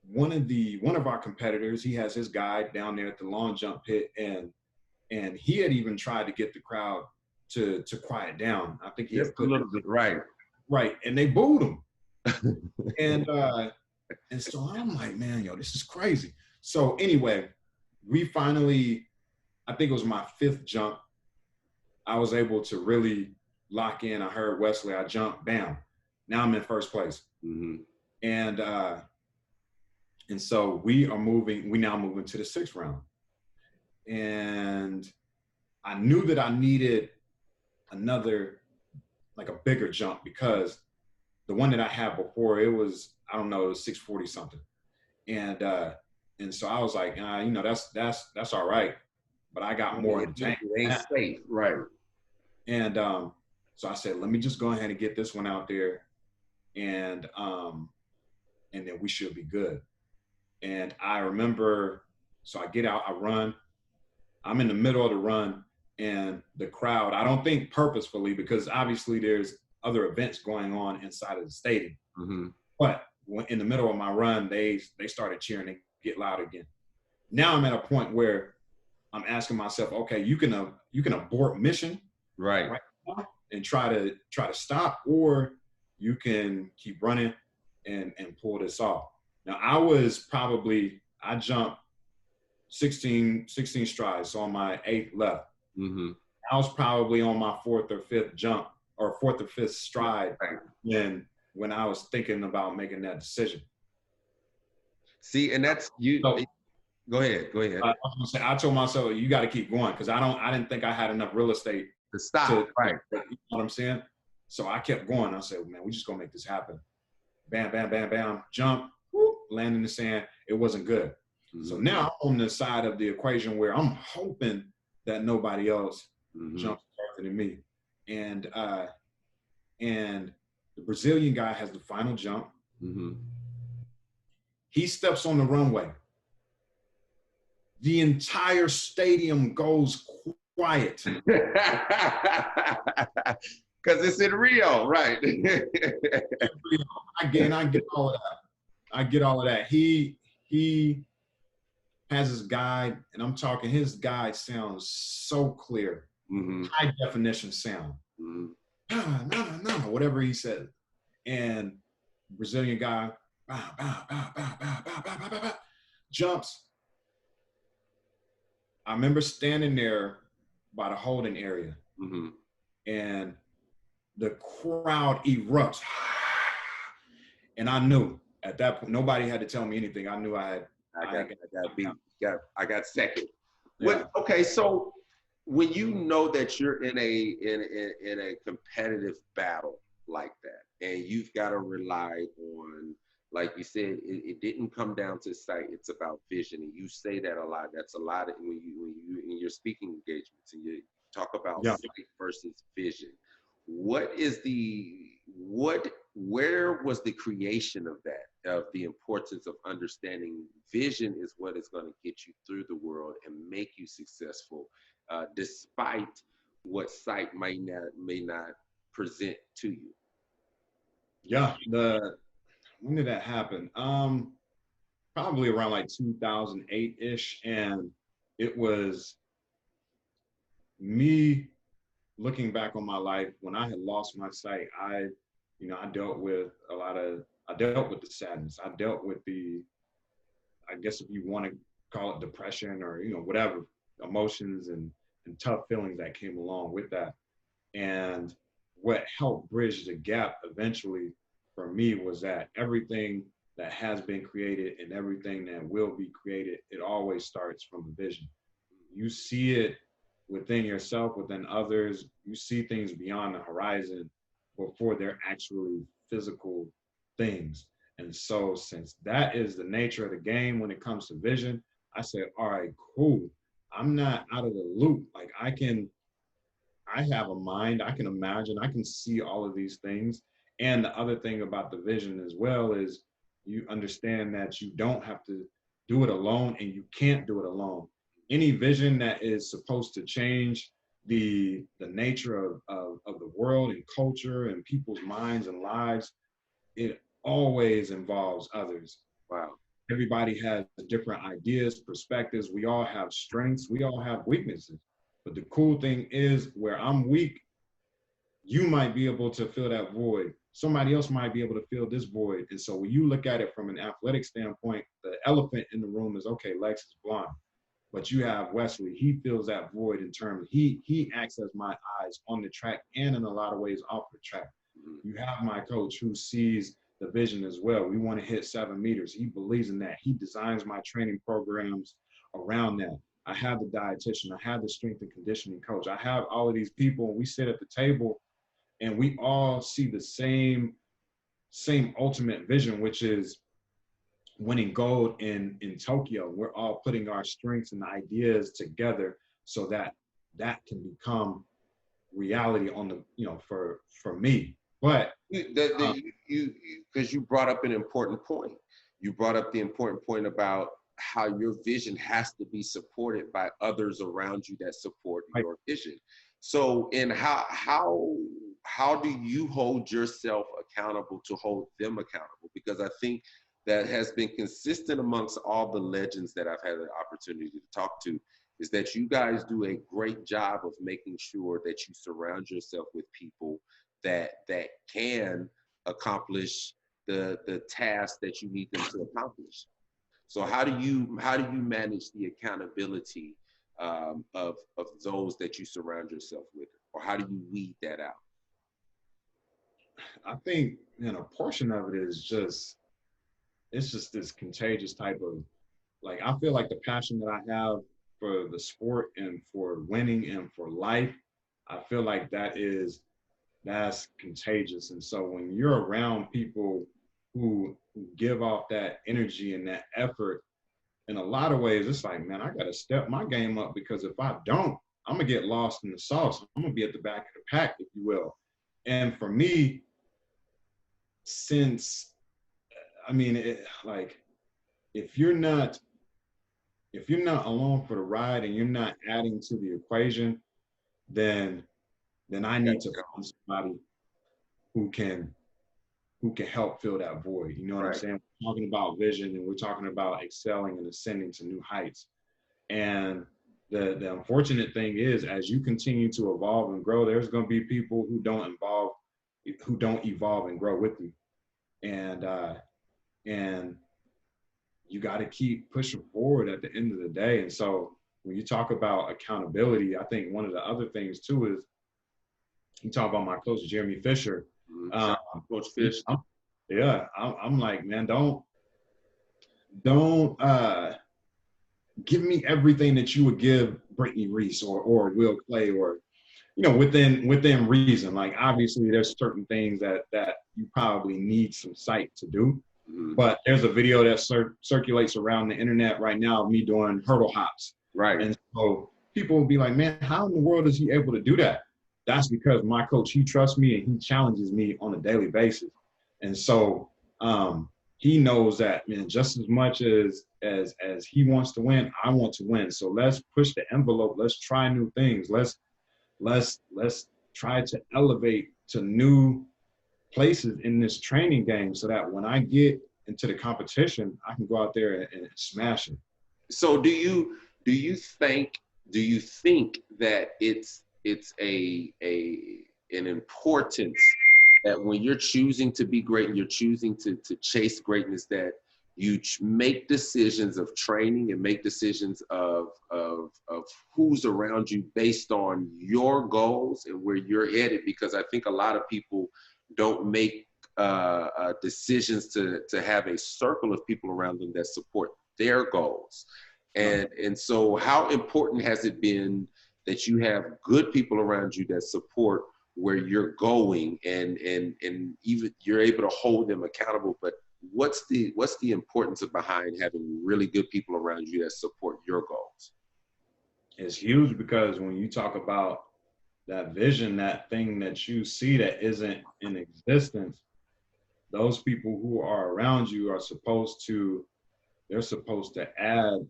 one of our competitors, he has his guy down there at the long jump pit, and he had even tried to get the crowd to quiet down. I think he had put a little bit right, and they booed him. and so I'm like, man, yo, this is crazy. So anyway, we finally, I think it was my 5th jump, I was able to really lock in. I heard Wesley, I jumped, bam. Now I'm in 1st place. Mm-hmm. And so we now moving to the 6th round. And I knew that I needed another like a bigger jump, because the one that I had before, it was, I don't know, it was 640 something. And so I was like, you know, that's all right. But I got more in the tank. It ain't safe. Right. And so I said, let me just go ahead and get this one out there, and then we should be good. And I remember, so I get out, I run. I'm in the middle of the run, and the crowd, I don't think purposefully, because obviously there's other events going on inside of the stadium. Mm-hmm. But in the middle of my run, they started cheering and get loud again. Now I'm at a point where I'm asking myself, okay, you can abort mission right now and try to stop, or you can keep running and pull this off. Now I jumped 16 strides, so on my 8th left. Mm-hmm. I was probably on my 4th or 5th jump, or 4th or 5th stride, when I was thinking about making that decision. See, and that's you. So, go ahead. I told myself, you got to keep going, because I didn't think I had enough real estate to stop. Right. You know what I'm saying? So I kept going. I said, man, we just gonna make this happen. Bam, bam, bam, bam. Jump, whoop, land in the sand. It wasn't good. Mm-hmm. So now I'm on the side of the equation where I'm hoping that nobody else jumps faster than me. And the Brazilian guy has the final jump. Mm-hmm. He steps on the runway. The entire stadium goes quiet. Because it's in Rio, right? I get all of that. I get all of that. He has his guide, and I'm talking, his guide sounds so clear. Mm-hmm. High definition sound. Mm-hmm. No, whatever he said. And Brazilian guy, bow, bow, bow, bow, bow, bow, bow, bow, bow, jumps. I remember standing there by the holding area, and the crowd erupts. And I knew at that point, nobody had to tell me anything. I knew I got second. Yeah. Okay, so when you know that you're in a competitive battle like that, and you've got to rely on, like you said, it didn't come down to sight. It's about vision, and you say that a lot. That's a lot of when you in your speaking engagements, and you talk about sight versus vision. Where was the creation of that, of the importance of understanding vision is what is going to get you through the world and make you successful, despite what sight may not present to you? Yeah, when did that happen? Probably around like 2008-ish, and it was me looking back on my life when I had lost my sight. I dealt with the sadness. I dealt with I guess if you want to call it depression, or, whatever, emotions and tough feelings that came along with that. And what helped bridge the gap eventually for me was that everything that has been created and everything that will be created, it always starts from a vision. You see it within yourself, within others. You see things beyond the horizon before they're actually physical things. And so since that is the nature of the game when it comes to vision, I said, all right, cool. I'm not out of the loop. Like I have a mind, I can imagine, I can see all of these things. And the other thing about the vision as well is you understand that you don't have to do it alone, and you can't do it alone. Any vision that is supposed to change the nature of the world and culture and people's minds and lives, it always involves others. Wow. Everybody has different ideas, perspectives. We all have strengths. We all have weaknesses. But the cool thing is, where I'm weak, you might be able to fill that void. Somebody else might be able to fill this void. And so when you look at it from an athletic standpoint, the elephant in the room is, okay, Lex is blind. But you have Wesley, he fills that void in terms, he acts as my eyes on the track and in a lot of ways off the track. You have my coach who sees the vision as well. We want to hit 7 meters. He believes in that. He designs my training programs around that. I have the dietitian. I have the strength and conditioning coach. I have all of these people, and we sit at the table and we all see the same ultimate vision, which is winning gold in Tokyo. We're all putting our strengths and ideas together so that that can become reality on the, you know, for me. But because you brought up an important point. You brought up the important point about how your vision has to be supported by others around you that support your vision. So, and how do you hold yourself accountable to hold them accountable? Because I think that has been consistent amongst all the legends that I've had the opportunity to talk to, is that you guys do a great job of making sure that you surround yourself with people that can accomplish the task that you need them to accomplish. So how do you manage the accountability of those that you surround yourself with, or how do you weed that out? I think, you know, a portion of it is just, it's just this contagious type of, like, I feel like the passion that I have for the sport and for winning and for life, I feel like that's contagious. And so when you're around people who give off that energy and that effort, in a lot of ways, it's like, man, I got to step my game up, because if I don't, I'm going to get lost in the sauce. I'm going to be at the back of the pack, if you will. And for me, since, I mean, like, if you're not along for the ride and you're not adding to the equation, then I need to find somebody who can help fill that void. You know what I'm saying? We're talking about vision, and we're talking about excelling and ascending to new heights. And the unfortunate thing is, as you continue to evolve and grow, there's going to be people who don't evolve and grow with you. And you got to keep pushing forward at the end of the day. And so when you talk about accountability, I think one of the other things too is, you talk about my coach, Jeremy Fisher. Coach Fish. I'm like, man, don't give me everything that you would give Brittany Reese or Will Clay, or, you know, within reason. Like, obviously there's certain things that you probably need some sight to do. Mm-hmm. But there's a video that circulates around the internet right now of me doing hurdle hops. Right. And so people will be like, man, how in the world is he able to do that? That's because my coach, he trusts me and he challenges me on a daily basis. And so he knows that, man, just as much as he wants to win, I want to win. So let's push the envelope. Let's try new things. Let's try to elevate to new places in this training game, so that when I get into the competition, I can go out there and smash it. So do you think that it's an importance that when you're choosing to be great and you're choosing to chase greatness, that you make decisions of training and make decisions of who's around you based on your goals and where you're headed? Because I think a lot of people don't make decisions to have a circle of people around them that support their goals. And so how important has it been that you have good people around you that support where you're going, and even you're able to hold them accountable? But what's the importance behind having really good people around you that support your goals? It's huge, because when you talk about that vision, that thing that you see that isn't in existence, those people who are around you are supposed to add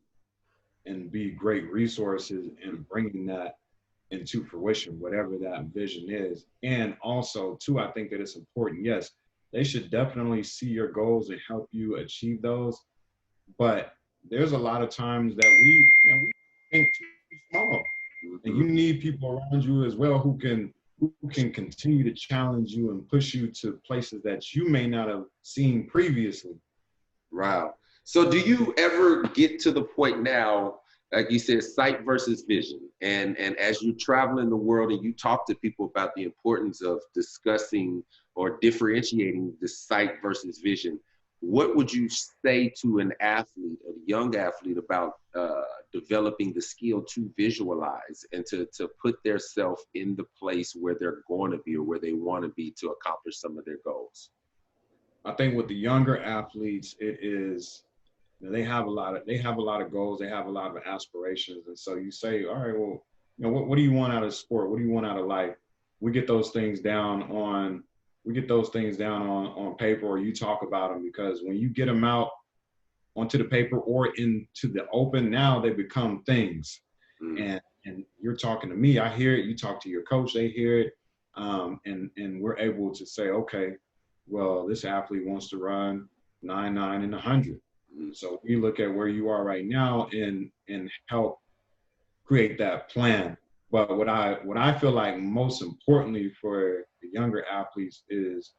and be great resources in bringing that into fruition, whatever that vision is. And also too, I think that it's important, yes, they should definitely see your goals and help you achieve those. But there's a lot of times that we think too small. And you need people around you as well who can continue to challenge you and push you to places that you may not have seen previously. Wow. So do you ever get to the point now, like you said, sight versus vision, and as you travel in the world and you talk to people about the importance of discussing or differentiating the sight versus vision, what would you say to an athlete, a young athlete, about developing the skill to visualize and to put themselves in the place where they're going to be or where they want to be to accomplish some of their goals? I think with the younger athletes, it is, they have a lot of goals, they have a lot of aspirations, and so you say, all right, well, what do you want out of sport? What do you want out of life? We get those things down on paper, or you talk about them, because when you get them out onto the paper or into the open, now they become things. And you're talking to me, I hear it. You talk to your coach, they hear it, and we're able to say, okay, well, this athlete wants to run 9.9 in 100. So we look at where you are right now and help create that plan. But what I feel like most importantly for the younger athletes is,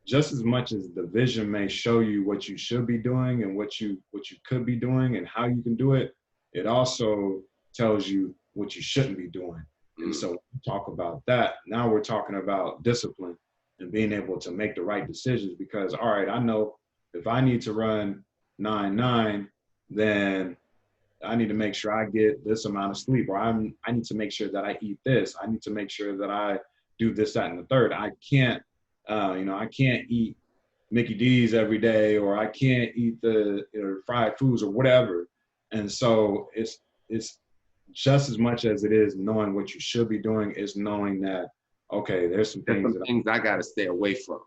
just as much as the vision may show you what you should be doing and what you could be doing and how you can do it, it also tells you what you shouldn't be doing. And so we talk about that. Now we're talking about discipline and being able to make the right decisions, because, all right, I know if I need to run 9.9, then I need to make sure I get this amount of sleep, or I need to make sure that I eat this. I need to make sure that I do this, that, and the third. I can't, I can't eat Mickey D's every day, or I can't eat the fried foods or whatever. And so it's just as much as it is knowing what you should be doing, is knowing that, okay, there's some things I got to stay away from.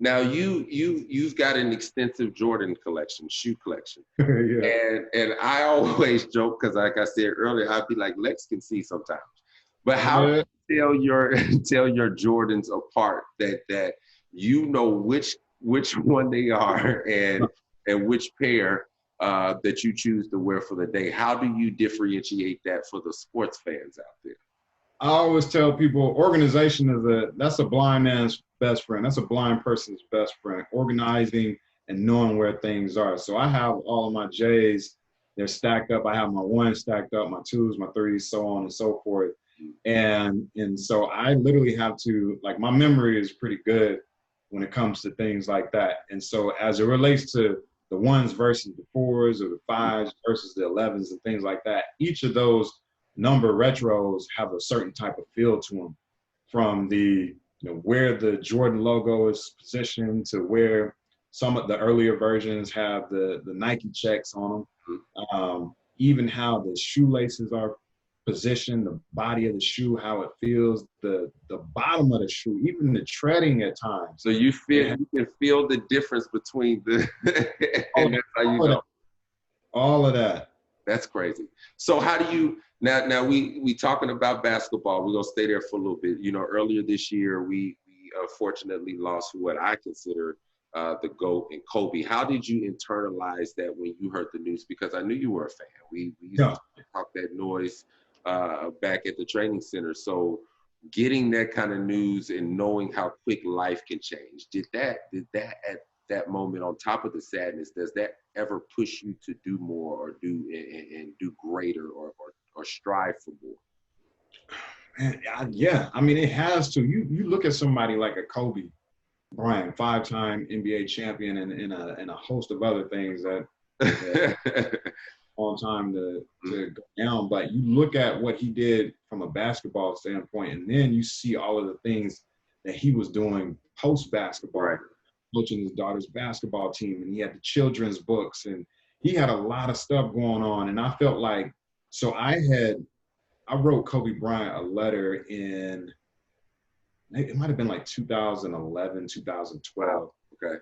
Now you've got an extensive Jordan collection, shoe collection. Yeah. And I always joke, because like I said earlier, I'd be like, Lex can see sometimes. But how do you tell your Jordans apart, that you know which one they are and which pair that you choose to wear for the day? How do you differentiate that for the sports fans out there? I always tell people, organization that's a blind man's best friend. That's a blind person's best friend. Organizing and knowing where things are. So I have all of my J's, they're stacked up. I have my ones stacked up, my twos, my threes, so on and so forth. And so I literally have to, like, my memory is pretty good when it comes to things like that. And so as it relates to the ones versus the fours, or the fives versus the 11s and things like that, each of those number retros have a certain type of feel to them, from the where the Jordan logo is positioned to where some of the earlier versions have the Nike checks on them, even how the shoelaces are positioned, the body of the shoe, how it feels, the bottom of the shoe, even the treading at times. So you can feel the difference between the and that's how you know. All of that. That's crazy. So how do you now we talking about basketball, we're gonna stay there for a little bit. Earlier this year we unfortunately lost what I consider the GOAT and Kobe. How did you internalize that when you heard the news? Because I knew you were a fan. We used to talk that noise back at the training center. So getting that kind of news and knowing how quick life can change, did that at that moment, on top of the sadness, does that ever push you to do more, or do greater, or strive for more? Man, yeah, I mean, it has to. You look at somebody like a Kobe Bryant, 5-time NBA champion, and a host of other things that on time to go down. But you look at what he did from a basketball standpoint, and then you see all of the things that he was doing post-basketball, right, coaching his daughter's basketball team, and he had the children's books, and he had a lot of stuff going on. And I felt like, so I wrote Kobe Bryant a letter in, it might have been like 2011, 2012. Okay.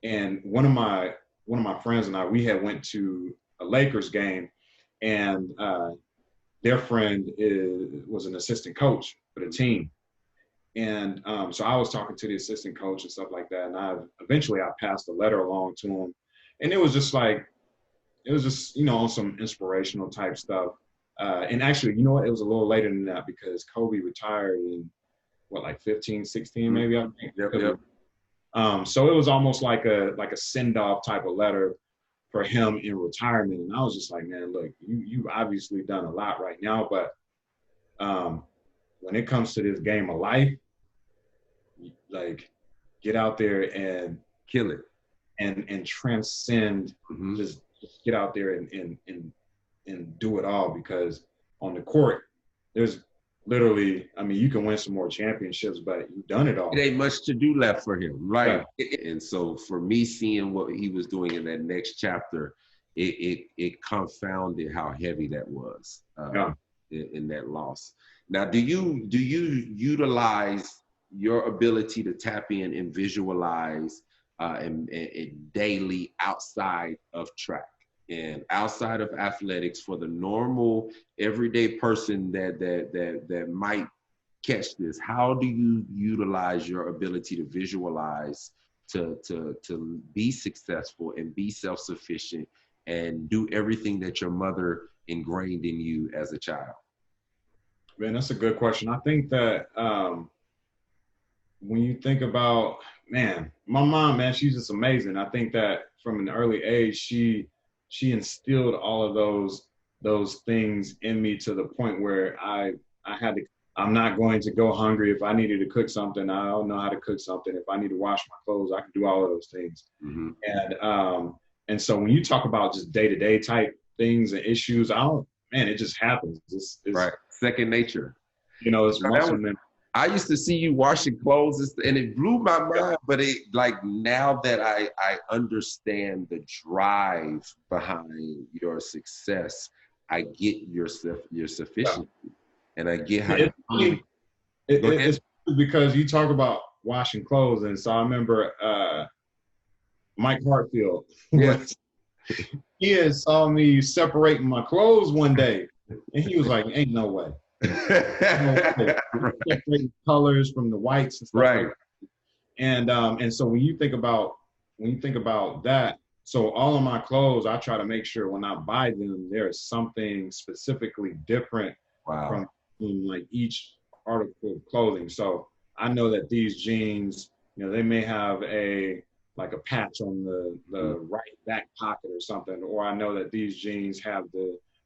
And one of my friends and I, we had went to a Lakers game, and their friend was an assistant coach for the team. And so I was talking to the assistant coach and stuff like that. And eventually I passed the letter along to him. And it was just on some inspirational type stuff. And actually, you know what? It was a little later than that, because Kobe retired in, 15, 16 maybe, I think. Yep. So it was almost like a send-off type of letter for him in retirement. And I was just like, man, look, you've obviously done a lot right now, but when it comes to this game of life, like, get out there and Kill it. and transcend, Mm-hmm. just get out there and do it all, because on the court, there's literally, I mean, you can win some more championships, but you've done it all. It ain't much to do left for him, right? Yeah. And so for me, seeing what he was doing in that next chapter, it confounded how heavy that was in that loss. Now, do you utilize your ability to tap in and visualize and daily outside of track and outside of athletics for the normal everyday person that might catch this? How do you utilize your ability to visualize to be successful and be self-sufficient and do everything that your mother ingrained in you as a child? Man, that's a good question. I think that when you think about, man, my mom, man, she's just amazing. I think that from an early age, she instilled all of those things in me to the point where I had to. I'm not going to go hungry. If I needed to cook something, I don't know how to cook something. If I need to wash my clothes, I can do all of those things. Mm-hmm. And so when you talk about just day-to-day type things and issues, man, it just happens. It's right. Second nature. You know, it's muscle memory. I used to see you washing clothes and it blew my mind, but it, like, now that I understand the drive behind your success, I get your sufficiency. And I get how it's because you talk about washing clothes, and so I remember Mike Hartfield. Yes. He had saw me separating my clothes one day, and he was like, "Ain't no way." Separating colors from the whites and stuff. Right. Like that. And so when you think about that, so all of my clothes, I try to make sure when I buy them, there is something specifically different from like each article of clothing. So I know that these jeans, you know, they may have a patch on the right back pocket or something, or I know that these jeans have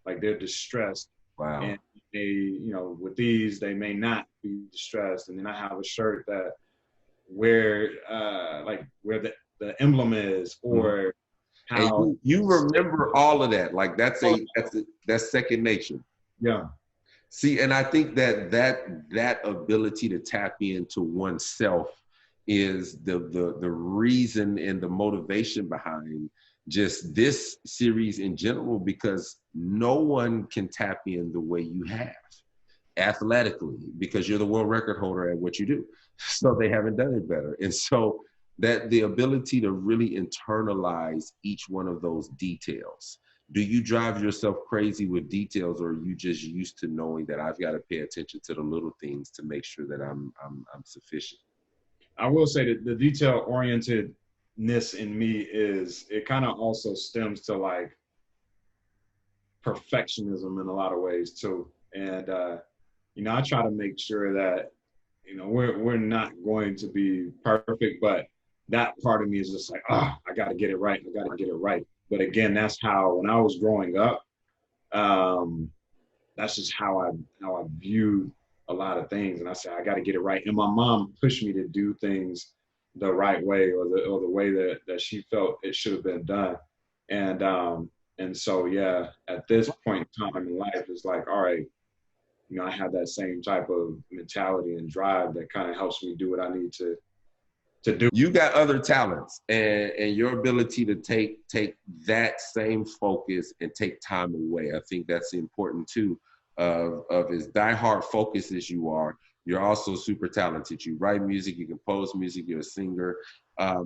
they're distressed. Wow. And they, you know, with these, they may not be distressed. And then I have a shirt that where the emblem is, or how and you remember all of that. Like that's second nature. Yeah. See, and I think that ability to tap into oneself is the reason and the motivation behind just this series in general, because no one can tap in the way you have athletically, because you're the world record holder at what you do. So they haven't done it better. And so that the ability to really internalize each one of those details. Do you drive yourself crazy with details, or are you just used to knowing that I've got to pay attention to the little things to make sure that I'm sufficient? I will say that the detail orientedness in me it kind of also stems to like perfectionism in a lot of ways too. And you know, I try to make sure that, you know, we're not going to be perfect, but that part of me is just like, I got to get it right. I got to get it right. But again, that's how, when I was growing up, that's just how I viewed a lot of things. And I said, I got to get it right. And my mom pushed me to do things the right way, or the way that she felt it should have been done. And so, yeah, at this point in time in life, it's like, all right, you know, I have that same type of mentality and drive that kind of helps me do what I need to do. You got other talents, and your ability to take that same focus and take time away. I think that's important too. Of as diehard focused as you are, you're also super talented. You write music, you compose music, you're a singer.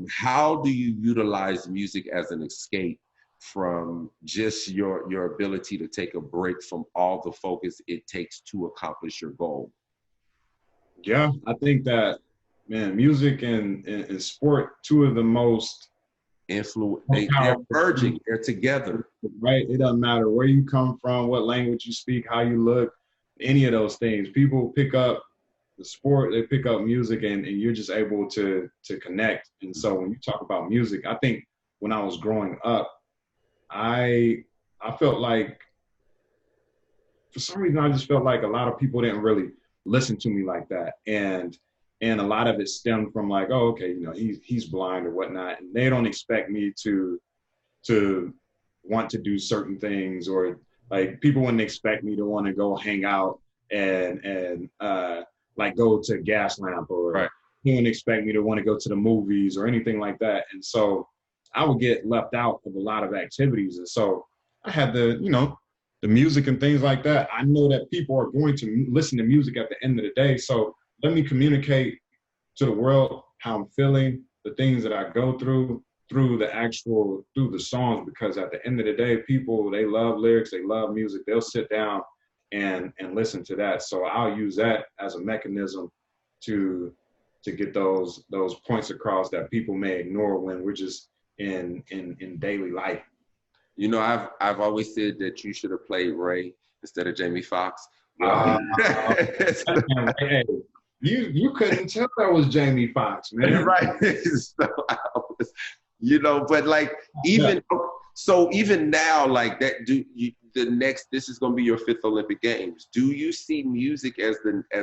How do you utilize music as an escape from just your ability to take a break from all the focus it takes to accomplish your goal? Yeah, I think that, man, music and sport, two of the most they're merging, they're together. Right? It doesn't matter where you come from, what language you speak, how you look, any of those things. People pick up the sport, they pick up music, and you're just able to connect. And so when you talk about music, I think when I was growing up, I felt like, for some reason, I just felt like a lot of people didn't really listen to me like that. And And a lot of it stemmed from like, oh, okay, you know, he's blind or whatnot. And they don't expect me to want to do certain things, or like people wouldn't expect me to want to go hang out and like go to gas lamp, or Right. he wouldn't expect me to want to go to the movies or anything like that. And so I would get left out of a lot of activities. And so I had the, you know, the music and things like that. I know that people are going to listen to music at the end of the day. So let me communicate to the world how I'm feeling, the things that I go through through the songs, because at the end of the day, people, they love lyrics, they love music, they'll sit down and listen to that. So I'll use that as a mechanism to get those points across that people may ignore when we're just in daily life. You know, I've always said that you should have played Ray instead of Jamie Foxx. Uh, hey, you couldn't tell that was Jamie Foxx, man. Right. So I was, you know, but like even so, even now, like that. This is going to be your 5th Olympic Games. Do you see music as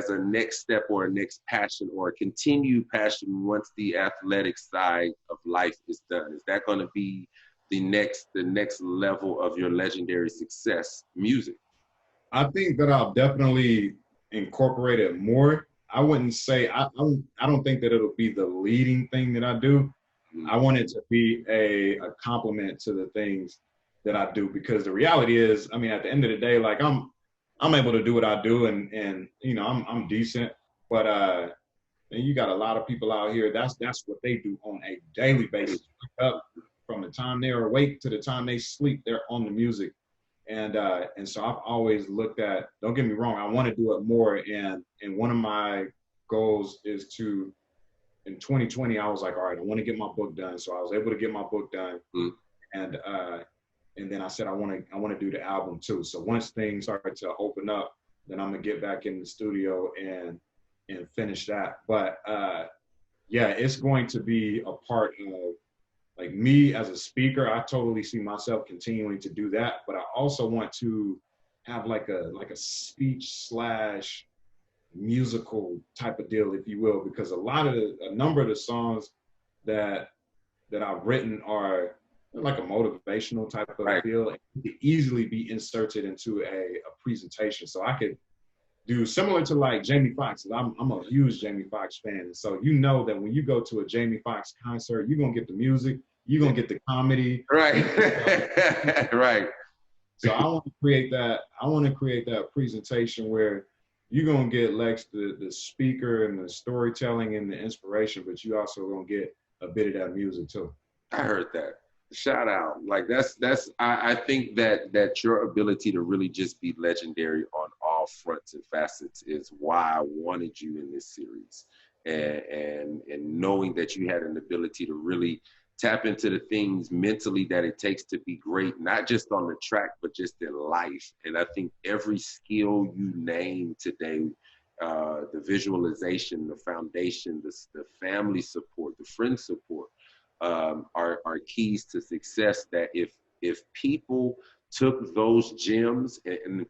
a next step or a next passion or a continued passion once the athletic side of life is done? Is that going to be the next level of your legendary success, music? I think that I'll definitely incorporate it more. I wouldn't say I don't think that it'll be the leading thing that I do. I want it to be a complement to the things that I do, because the reality is, I mean, at the end of the day, like I'm able to do what I do, and you know, I'm decent, but and you got a lot of people out here, that's what they do on a daily basis. Wake up, from the time they're awake to the time they sleep, they're on the music. And so I've always looked at, don't get me wrong, I want to do it more. And one of my goals is to, in 2020, I was like, all right, I want to get my book done. So I was able to get my book done. And then I said, I want to do the album too. So once things start to open up, then I'm gonna get back in the studio and finish that. But yeah, it's going to be a part of, like, me as a speaker. I totally see myself continuing to do that, but I also want to have like a speech slash musical type of deal, if you will, because a number of the songs that I've written are like a motivational type of feel, and it could easily be inserted into a presentation. So I could do similar to like Jamie Foxx. I'm a huge Jamie Foxx fan. And so you know that when you go to a Jamie Foxx concert, you're gonna get the music, you're gonna get the comedy. Right. Right. So I want to create that presentation where you're gonna get Lex, the speaker and the storytelling and the inspiration, but you also gonna get a bit of that music too. I heard that. Shout out. Like I think that your ability to really just be legendary on all fronts and facets is why I wanted you in this series. And knowing that you had an ability to really tap into the things mentally that it takes to be great, not just on the track, but just in life. And I think every skill you named today, the visualization, the foundation, the family support, the friend support, are keys to success, that if people took those gems and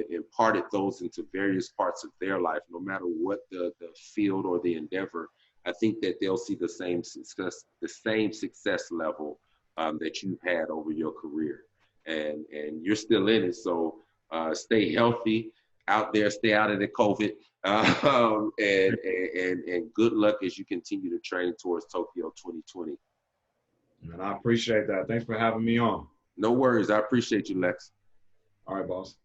imparted those into various parts of their life, no matter what the field or the endeavor, I think that they'll see the same success level that you've had over your career, and you're still in it. So stay healthy out there, stay out of the COVID, and good luck as you continue to train towards Tokyo 2020. And I appreciate that. Thanks for having me on. No worries. I appreciate you, Lex. All right, boss.